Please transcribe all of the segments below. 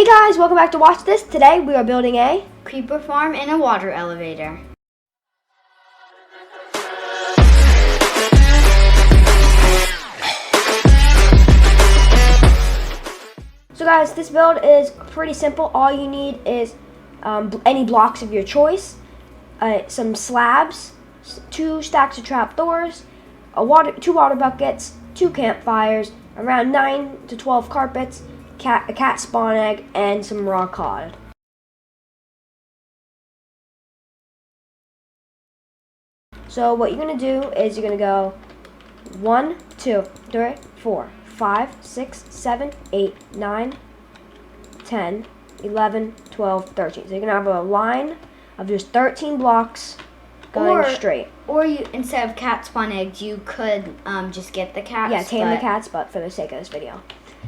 Hey guys, welcome back to Watch This. Today we are building a creeper farm and a water elevator. So guys, this build is pretty simple. All you need is any blocks of your choice, some slabs, 2 stacks of trapdoors, two water buckets, 2 campfires, around 9 to 12 carpets, a cat spawn egg, and some raw cod. So what you're going to do is you're going to go 1, 2, 3, 4, 5, 6, 7, 8, 9, 10, 11, 12, 13. So you're going to have a line of just 13 blocks going straight. Or you, instead of cat spawn eggs, you could just get the cats. Yeah, tame the cats, but for the sake of this video.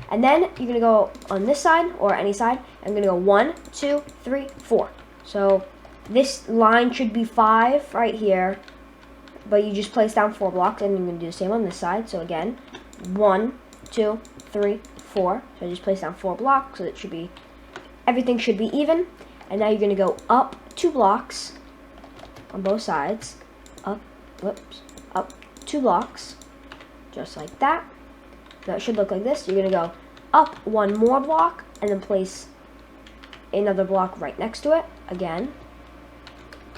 And then you're going to go on this side, or any side. I'm going to go 1, 2, 3, 4. So this line should be 5 right here. But you just place down 4 blocks, and you're going to do the same on this side. So again, 1, 2, 3, 4. So I just place down 4 blocks, so it should be, everything should be even. And now you're going to go up 2 blocks on both sides. Up 2 blocks, just like that. Now it should look like this. You're going to go up 1 more block, and then place another block right next to it. Again,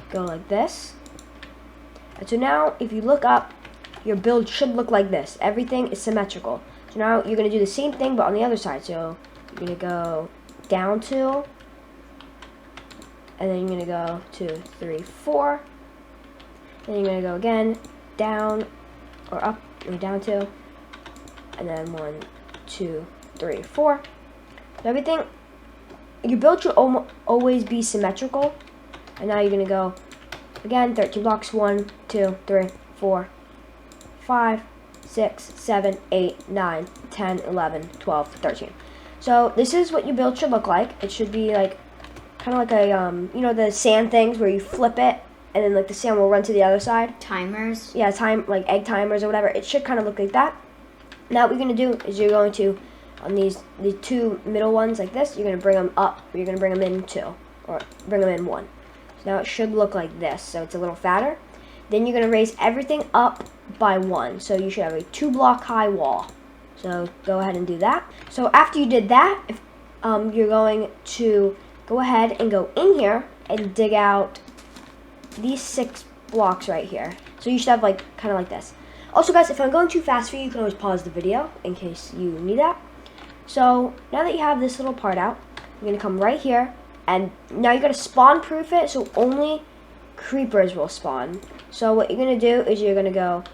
go like this. And so now, if you look up, your build should look like this. Everything is symmetrical. So now you're going to do the same thing, but on the other side. So you're going to go down 2, and then you're going to go 2, 3, 4. Then you're going to go again, down, or up, or down 2, and then 1, 2, 3, 4. So everything, your build should always be symmetrical. And now you're going to go again, 13 blocks, 1, 2, 3, 4, 5, 6, 7, 8, 9, 10, 11, 12, 13. So this is what your build should look like. It should be like, kind of like a, you know, the sand things where you flip it, and then like the sand will run to the other side. Timers. Yeah, like egg timers or whatever. It should kind of look like that. Now what you're going to do is you're going to, on the 2 middle ones like this, you're going to bring them up, or you're going to bring them in 2, or bring them in 1. Now it should look like this, so it's a little fatter. Then you're going to raise everything up by 1, so you should have a 2 block high wall. So go ahead and do that. So after you did that, you're going to go ahead and go in here and dig out these 6 blocks right here. So you should have like kind of like this. Also guys, if I'm going too fast for you, you can always pause the video in case you need that. So now that you have this little part out, you're going to come right here. And now you're going to spawn proof it, so only creepers will spawn. So what you're going to do is you're going to go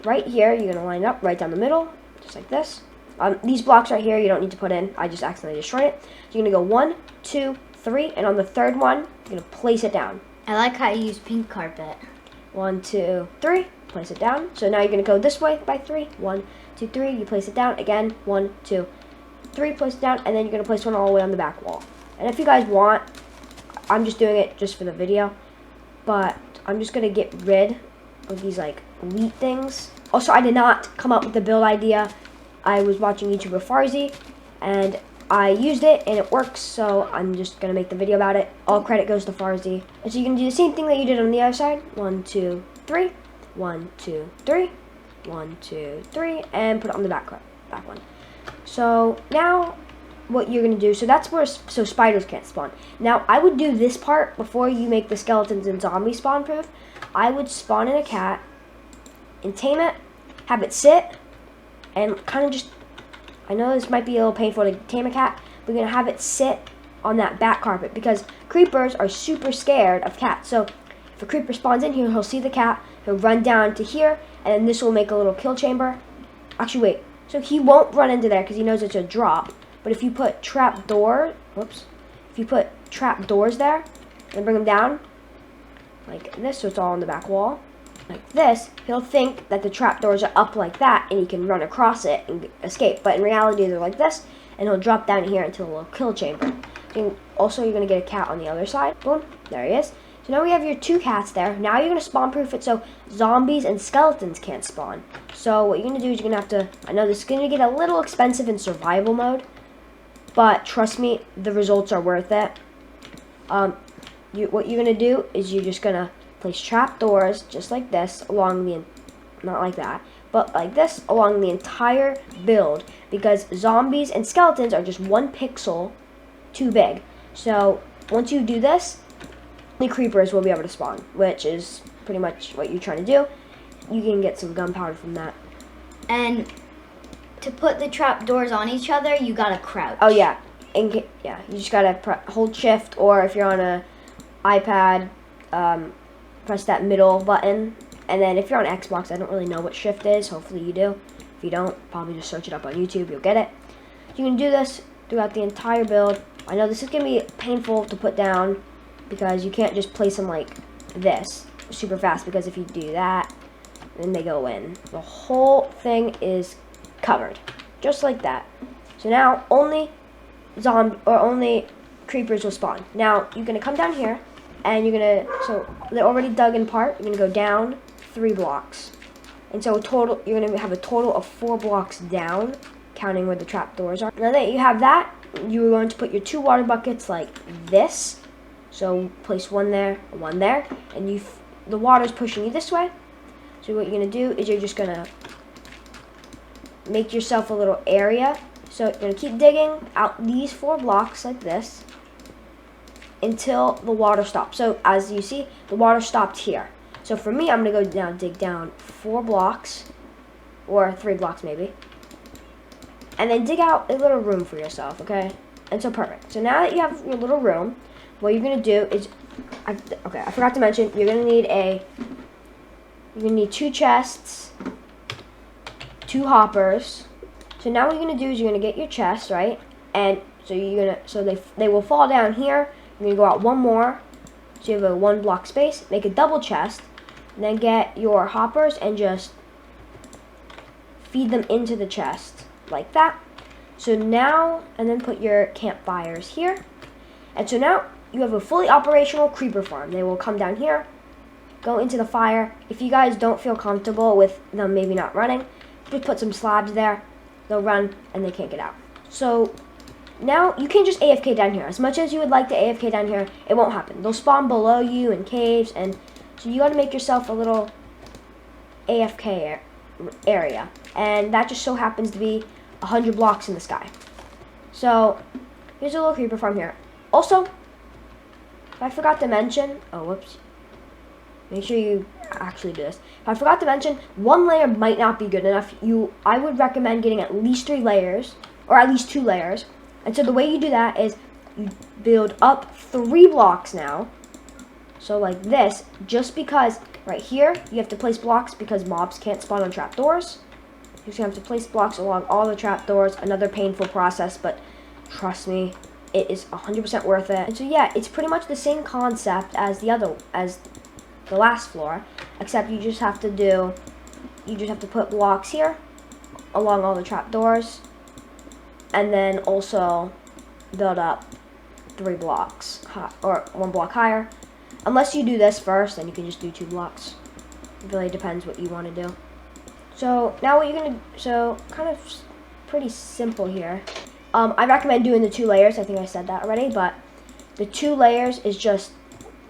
right here. You're going to line up right down the middle, just like this. These blocks right here you don't need to put in. I just accidentally destroyed it. You're going to go 1, 2, 3, and on the 3rd one, you're going to place it down. I like how you use pink carpet. 1, 2, 3, place it down. So now you're going to go this way by 3. 1, 2, 3, you place it down. Again, 1, 2, 3, place it down, and then you're going to place one all the way on the back wall. And if you guys want, I'm just doing it just for the video, but I'm just going to get rid of these like wheat things. Also, I did not come up with the build idea. I was watching YouTuber Farzi, and I used it, and it works, so I'm just going to make the video about it. All credit goes to Farzi. And so you can do the same thing that you did on the other side. 1, 2, 3, 1, 2, 3, 1, 2, 3, and put it on the back one. So now what you're going to do, so that's where, so spiders can't spawn. Now, I would do this part before you make the skeletons and zombies spawn proof. I would spawn in a cat and tame it, have it sit, and kind of just, I know this might be a little painful to tame a cat, but you're going to have it sit on that back carpet because creepers are super scared of cats. So if a creeper spawns in here, he'll see the cat, he'll run down to here, and then this will make a little kill chamber. Actually, wait, so he won't run into there because he knows it's a drop. But if you put trap doors there and bring them down like this, so it's all on the back wall, like this, he'll think that the trap doors are up like that and he can run across it and escape. But in reality, they're like this, and he'll drop down here into a little kill chamber. Also, you're going to get a cat on the other side. Boom, there he is. So now we have your 2 cats there. Now you're going to spawn proof it so zombies and skeletons can't spawn. So what you're going to do is you're going to have to, I know this is going to get a little expensive in survival mode, but trust me, the results are worth it. What you're gonna do is you're just gonna place trapdoors just like this along the, not like that, but like this along the entire build, because zombies and skeletons are just 1 pixel too big. So once you do this, only creepers will be able to spawn, which is pretty much what you're trying to do. You can get some gunpowder from that. And to put the trapdoors on each other, you gotta crouch. Oh yeah, you just gotta hold shift, or if you're on a iPad, press that middle button. And then if you're on Xbox, I don't really know what shift is. Hopefully you do. If you don't, probably just search it up on YouTube. You'll get it. You can do this throughout the entire build. I know this is going to be painful to put down because you can't just place them like this super fast, because if you do that, then they go in. The whole thing is covered, just like that. So now only only creepers will spawn. Now you're going to come down here, and you're going to, so they're already dug in part. You're going to go down 3 blocks. And so total, you're going to have a total of 4 blocks down, counting where the trapdoors are. Now that you have that, you're going to put your 2 water buckets like this. So place one there, and the water's pushing you this way. So what you're going to do is you're just going to make yourself a little area. So you're going to keep digging out these 4 blocks like this until the water stops. So as you see, the water stopped here. So for me, I'm going to go down, dig down 4 blocks, or 3 blocks maybe, and then dig out a little room for yourself, okay? And so perfect. So now that you have your little room, what you're going to do is, I forgot to mention, you're going to need 2 chests, 2 hoppers. So now what you're going to do is you're going to get your chest, right? And so they will fall down here. You're going to go out 1 more. So you have a 1 block space, make a double chest, and then get your hoppers and just feed them into the chest like that. So now, and then put your campfires here. And so now you have a fully operational creeper farm. They will come down here, go into the fire. If you guys don't feel comfortable with them maybe not running, just put some slabs there. They'll run and they can't get out. So now you can just AFK down here. As much as you would like to AFK down here, it won't happen. They'll spawn below you in caves, and so you got to make yourself a little AFK area, and that just so happens to be 100 blocks in the sky. So here's a little creeper farm here. Also, if I forgot to mention, oh whoops, make sure you actually do this. If I forgot to mention, 1 layer might not be good enough. I would recommend getting at least 3 layers, or at least 2 layers. And so the way you do that is you build up 3 blocks now. So like this, just because right here you have to place blocks because mobs can't spawn on trapdoors. You're just gonna have to place blocks along all the trapdoors. Another painful process, but trust me, it is 100% worth it. And so yeah, it's pretty much the same concept as the last floor, except you just have to put blocks here along all the trapdoors, and then also build up 3 blocks or 1 block higher. Unless you do this first, then you can just do 2 blocks. It really depends what you want to do. So now what you're gonna, so kind of pretty simple here. I recommend doing the 2 layers. I think I said that already, but the 2 layers is just,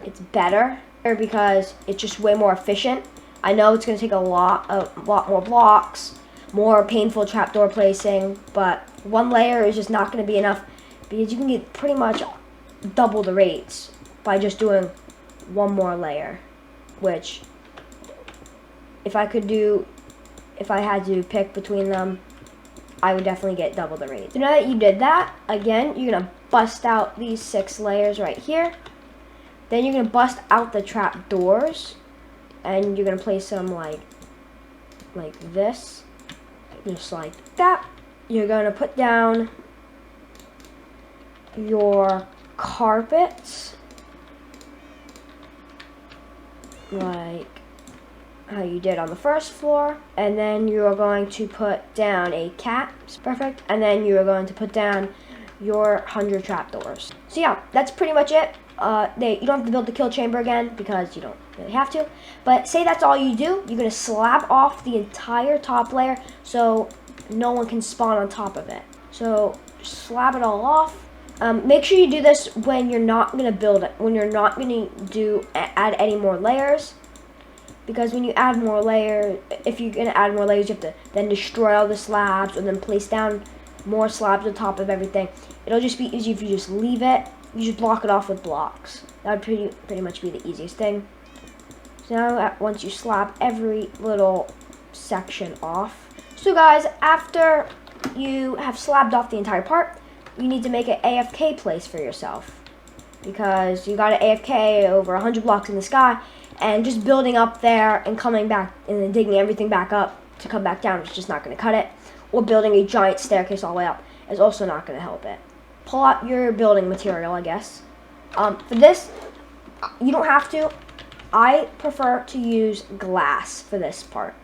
it's better because it's just way more efficient. I know it's gonna take a lot more blocks, more painful trapdoor placing, but 1 layer is just not gonna be enough because you can get pretty much double the rates by just doing 1 more layer, which if I had to pick between them, I would definitely get double the rate. So now that you did that, again, you're gonna bust out these 6 layers right here. Then you're gonna bust out the trap doors, and you're gonna place them like this, just like that. You're gonna put down your carpets, like how you did on the first floor, and then you're going to put down a cat, perfect, and then you're going to put down your 100 trapdoors. So yeah, that's pretty much it. You don't have to build the kill chamber again because you don't really have to, but say that's all you do, you're going to slab off the entire top layer so no one can spawn on top of it. So slab it all off. Make sure you do this when you're not going to build it, when you're not going to add any more layers. Because when you add more layers, if you're going to add more layers, you have to then destroy all the slabs and then place down more slabs on top of everything. It'll just be easy if you just leave it. You just block it off with blocks. That would pretty much be the easiest thing. So now once you slab every little section off. So guys, after you have slabbed off the entire part, you need to make an AFK place for yourself. Because you got an AFK over 100 blocks in the sky, and just building up there and coming back and then digging everything back up to come back down is just not going to cut it. Or building a giant staircase all the way up is also not going to help it. Pull out your building material, I guess. For this, you don't have to. I prefer to use glass for this part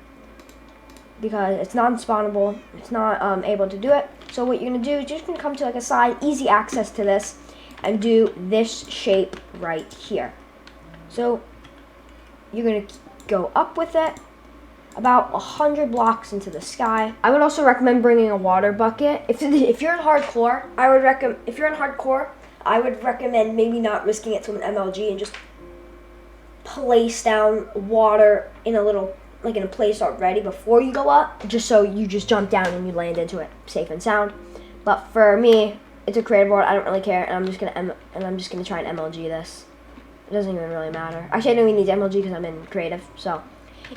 because it's non-spawnable. It's not able to do it. So what you're going to do is you're just going to come to like a side, easy access to this, and do this shape right here. So you're going to go up with it about 100 blocks into the sky. I would also recommend bringing a water bucket. If you're in hardcore, I would recommend maybe not risking it to an MLG and just place down water in a place already before you go up, just so you just jump down and you land into it safe and sound. But for me, it's a creative world. I don't really care, and I'm just gonna try and MLG this. It doesn't even really matter. Actually, I don't even need MLG because I'm in creative. So,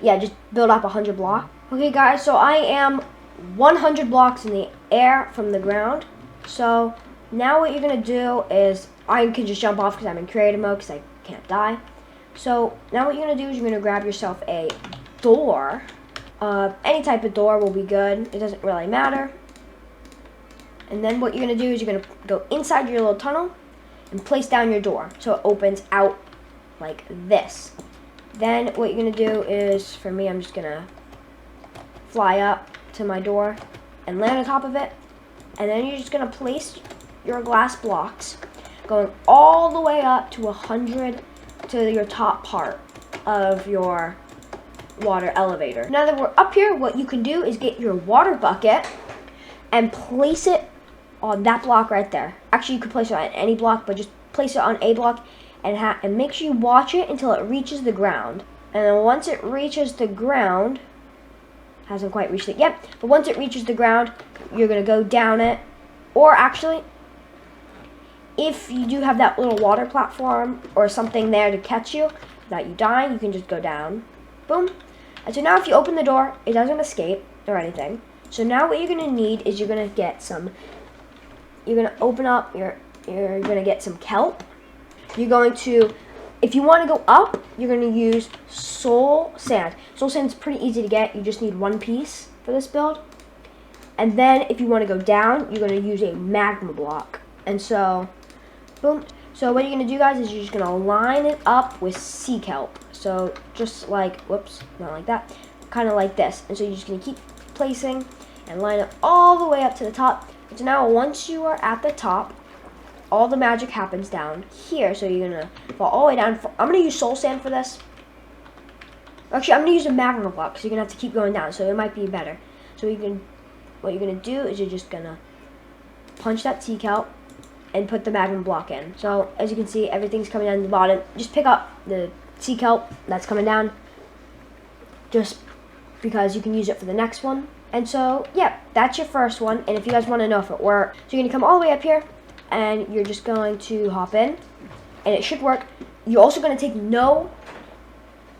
yeah, just build up 100 blocks. Okay, guys. So I am 100 blocks in the air from the ground. So now what you're gonna do is I can just jump off because I'm in creative mode because I can't die. So now what you're gonna do is you're gonna grab yourself a door. Any type of door will be good. It doesn't really matter. And then what you're going to do is you're going to go inside your little tunnel and place down your door so it opens out like this. Then what you're going to do is, for me, I'm just going to fly up to my door and land on top of it. And then you're just going to place your glass blocks going all the way up to 100 to your top part of your water elevator. Now that we're up here, what you can do is get your water bucket and place it on that block right there. Actually, you could place it on any block, but just place it on a block and make sure you watch it until it reaches the ground. And then once it reaches the ground, hasn't quite reached it yet, but once it reaches the ground, you're gonna go down it. Or actually, if you do have that little water platform or something there to catch you without you dying, you can just go down. Boom. And so now if you open the door, it doesn't escape or anything. So now what you're gonna need is you're gonna get some. You're gonna open up. You're gonna get some kelp. You're going to, if you want to go up, you're gonna use soul sand. Soul sand's pretty easy to get. You just need one piece for this build. And then if you want to go down, you're gonna use a magma block. And so, boom. So what you're gonna do, guys, is you're just gonna line it up with sea kelp. So just like, whoops, not like that, kind of like this. And so you're just gonna keep placing and line it all the way up to the top. So now once you are at the top, all the magic happens down here. So you're gonna fall all the way down. I'm gonna use soul sand for this. Actually, I'm gonna use a magma block because you're gonna have to keep going down. So it might be better. So what you're gonna do is you're just gonna punch that sea kelp and put the magma block in. So as you can see, everything's coming down to the bottom. Just pick up the sea kelp that's coming down, just because you can use it for the next one. And so, yeah, that's your first one. And if you guys want to know if it worked, so you're going to come all the way up here, and you're just going to hop in, and it should work. You're also going to take no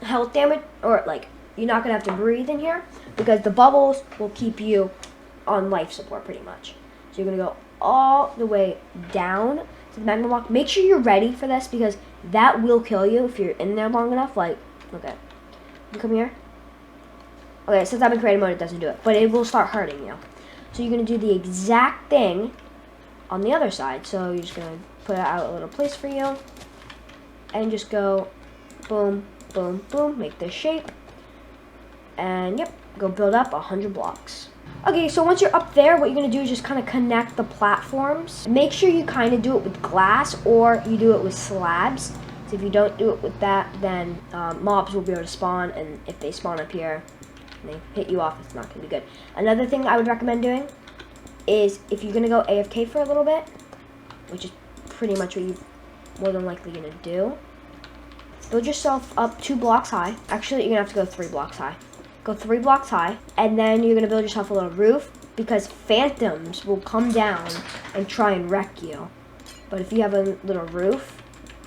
health damage, or like, you're not going to have to breathe in here, because the bubbles will keep you on life support pretty much. So you're going to go all the way down to the magma block. Make sure you're ready for this, because that will kill you if you're in there long enough. Like, okay, you come here. Okay, since I'm in creative mode, it doesn't do it, but it will start hurting you. So you're gonna do the exact thing on the other side. So you're just gonna put out a little place for you, and just go, boom, boom, boom, make this shape, and yep, go build up 100 blocks. Okay, so once you're up there, what you're gonna do is just kind of connect the platforms. Make sure you kind of do it with glass, or you do it with slabs. So if you don't do it with that, then mobs will be able to spawn, and if they spawn up here, and they hit you off, it's not going to be good. Another thing I would recommend doing is if you're gonna go AFK for a little bit, which is pretty much what you're more than likely gonna do, build yourself up 2 blocks high. Actually, you're gonna have to go 3 blocks high. Go 3 blocks high, and then you're gonna build yourself a little roof because phantoms will come down and try and wreck you. But if you have a little roof,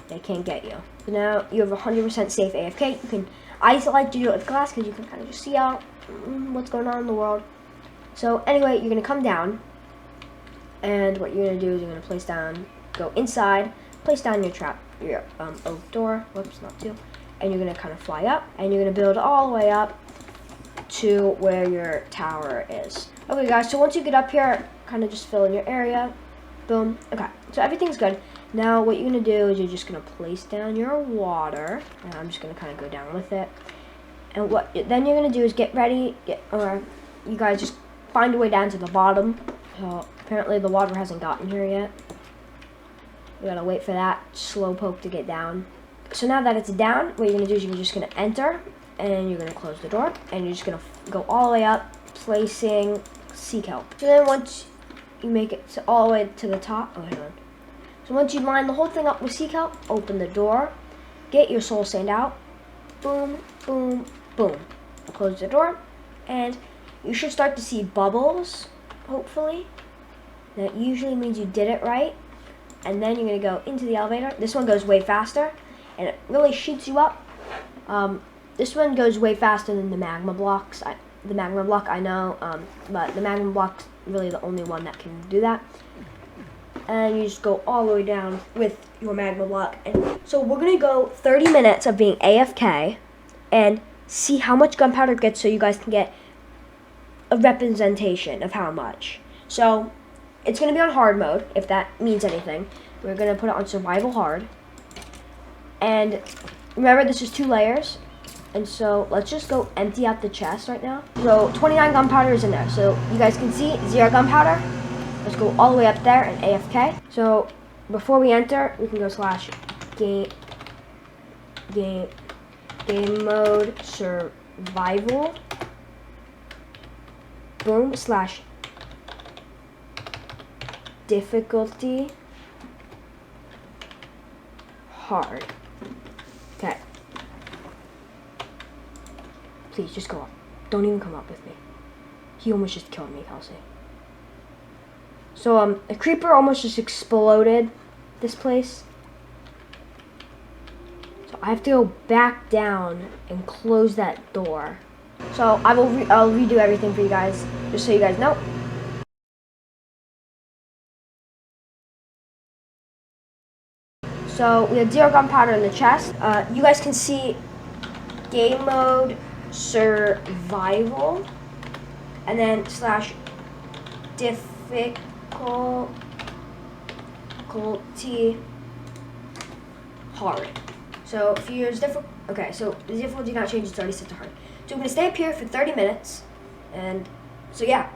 they can't get you. So now you have 100% safe AFK. I just like to do it with glass because you can kind of just see out what's going on in the world. So anyway, you're gonna come down, and what you're gonna do is you're gonna place down, go inside, place down your trap, your oak door. Whoops, not 2. And you're gonna kind of fly up, and you're gonna build all the way up to where your tower is. Okay, guys. So once you get up here, kind of just fill in your area. Boom. Okay. So everything's good. Now what you're gonna do is you're just gonna place down your water, and I'm just gonna kind of go down with it. And what then you're gonna do is get ready, or you guys just find a way down to the bottom. So apparently the water hasn't gotten here yet. We gotta wait for that slowpoke to get down. So now that it's down, what you're gonna do is you're just gonna enter, and you're gonna close the door, and you're just gonna go all the way up, placing sea kelp. So then once you make it all the way to the top, oh, hang on. So once you line the whole thing up with sea kelp, open the door, get your soul sand out, boom, boom, boom. Close the door, and you should start to see bubbles, hopefully. That usually means you did it right. And then you're gonna go into the elevator. This one goes way faster, and it really shoots you up. This one goes way faster than the magma blocks. The magma block, I know, but the magma block's really the only one that can do that. And you just go all the way down with your magma block. And so we're gonna go 30 minutes of being AFK and see how much gunpowder it gets, so you guys can get a representation of how much. So it's gonna be on hard mode, if that means anything. We're gonna put it on survival hard. And remember, this is 2 layers. And so let's just go empty out the chest right now. So 29 gunpowder is in there. So you guys can see 0 gunpowder. Let's go all the way up there and AFK. So before we enter, we can go / game mode survival. Boom / difficulty hard. Okay. Please, just go up. Don't even come up with me. He almost just killed me, Kelsey. So, a creeper almost just exploded this place. So, I have to go back down and close that door. So, I'll redo everything for you guys, just so you guys know. So, we have 0 gunpowder in the chest. You guys can see game mode survival, and then / difficulty hard. So if you use okay, so the difficulty not change, it's already set to hard. So I'm gonna stay up here for 30 minutes, and so yeah,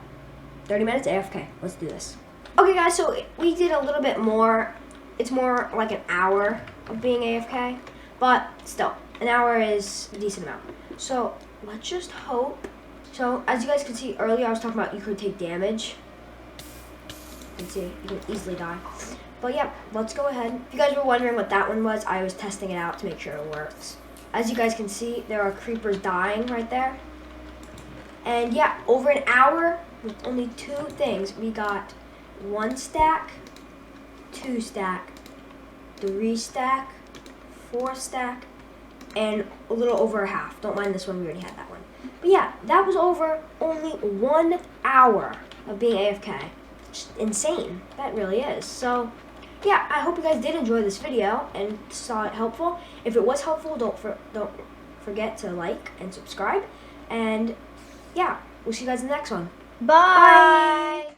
30 minutes AFK. Let's do this. Okay, guys, so we did a little bit more. It's more like an hour of being AFK, but still, an hour is a decent amount. So let's just hope. So as you guys can see earlier, I was talking about you could take damage. You can see you can easily die. But yeah, let's go ahead. If you guys were wondering what that one was, I was testing it out to make sure it works. As you guys can see, there are creepers dying right there. And yeah, over an hour with only 2 things, we got 1 stack, 2 stack, 3 stack, 4 stack, and a little over a half. Don't mind this one, we already had that one. But yeah, that was over only 1 hour of being AFK. Just insane. That really is. So yeah, I hope you guys did enjoy this video and saw it helpful. If it was helpful, don't forget to like and subscribe. And yeah, we'll see you guys in the next one. Bye.